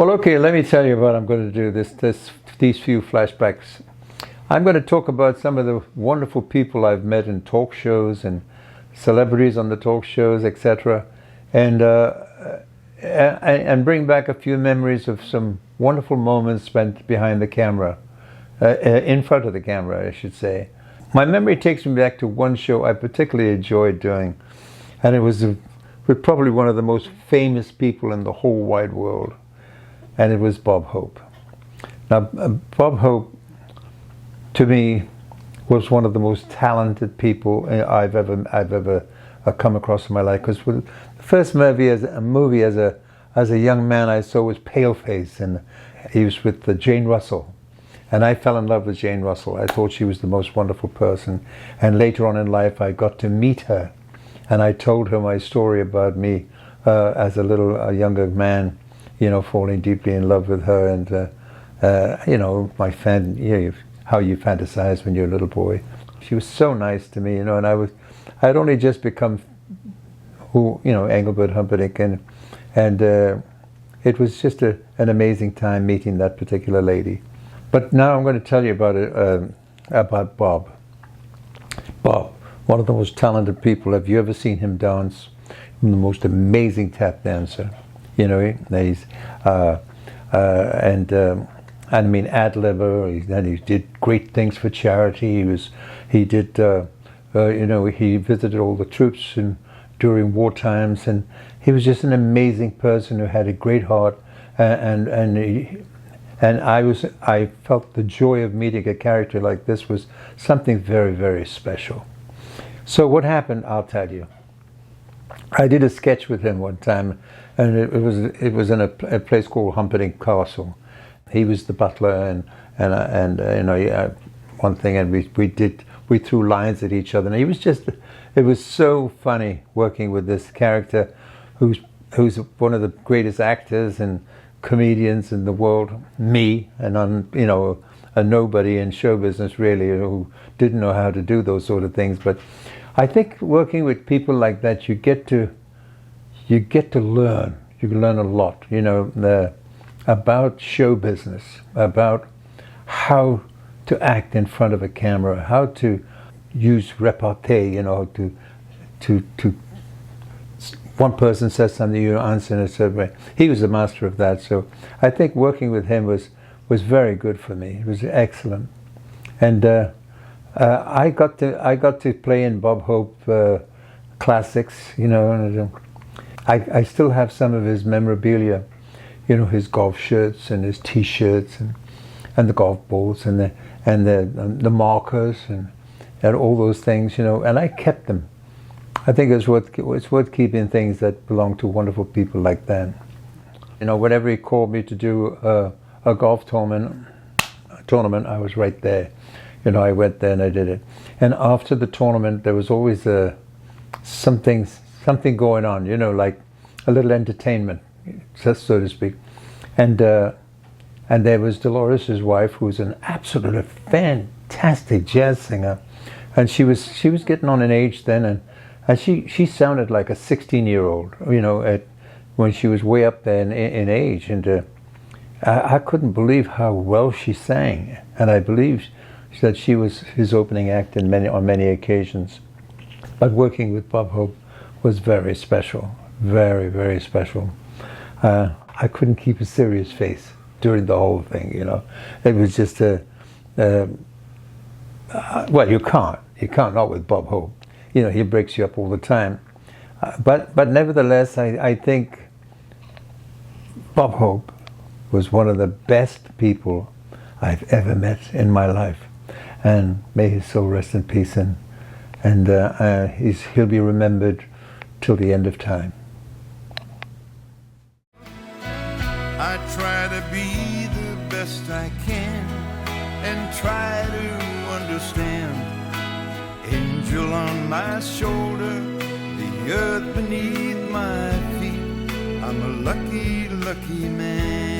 Well, okay, let me tell you what I'm going to do these few flashbacks. I'm going to talk about some of the wonderful people I've met in talk shows and celebrities on the talk shows, etc., and bring back a few memories of some wonderful moments spent behind the camera, in front of the camera, I should say. My memory takes me back to one show I particularly enjoyed doing, and it was with probably one of the most famous people in the whole wide world, and it was Bob Hope. Now, Bob Hope, to me, was one of the most talented people I've ever come across in my life. Because the first movie as a young man I saw was Paleface, and he was with Jane Russell, and I fell in love with Jane Russell. I thought she was the most wonderful person, and later on in life I got to meet her, and I told her my story about me as a younger man, falling deeply in love with her, and how you fantasize when you're a little boy. She was so nice to me, and I'd only just become Engelbert Humperdinck, and it was just an amazing time meeting that particular lady. But now I'm going to tell you about Bob. Bob, one of the most talented people. Have you ever seen him dance? The most amazing tap dancer. He's ad-libber, and he did great things for charity. He visited all the troops during war times, and he was just an amazing person who had a great heart, and I felt the joy of meeting a character like this was something very, very special. So what happened, I'll tell you. I did a sketch with him one time, and it was in a place called Humperdinck Castle. He was the butler, one thing, and we threw lines at each other, and it was so funny working with this character, who's one of the greatest actors and comedians in the world, me, and a nobody in show business really, who didn't know how to do those sort of things. But I think working with people like that, you get to learn. You can learn a lot, about show business, about how to act in front of a camera, how to use repartee, to one person says something, you answer in a certain way. He was a master of that, so I think working with him was very good for me. It was excellent, and I got to play in Bob Hope classics, and I still have some of his memorabilia, his golf shirts and his T-shirts and the golf balls and the markers and all those things, and I kept them. I think it's worth keeping things that belong to wonderful people like that. Whenever he called me to do a golf tournament, I was right there. I went there and I did it. And after the tournament, there was always something going on, like a little entertainment, so to speak. And there was Dolores' wife, who was an absolutely fantastic jazz singer, and she was getting on in age then, and she sounded like a 16-year-old, when she was way up there in age, and I couldn't believe how well she sang, and I believe that she was his opening act on many occasions. But working with Bob Hope was very special, very, very special. I couldn't keep a serious face during the whole thing, It was just well, you can't not with Bob Hope. He breaks you up all the time. But nevertheless, I think Bob Hope was one of the best people I've ever met in my life. And may his soul rest in peace, and he'll be remembered till the end of time. I try to be the best I can and try to understand. Angel on my shoulder, the earth beneath my feet. I'm a lucky, lucky man.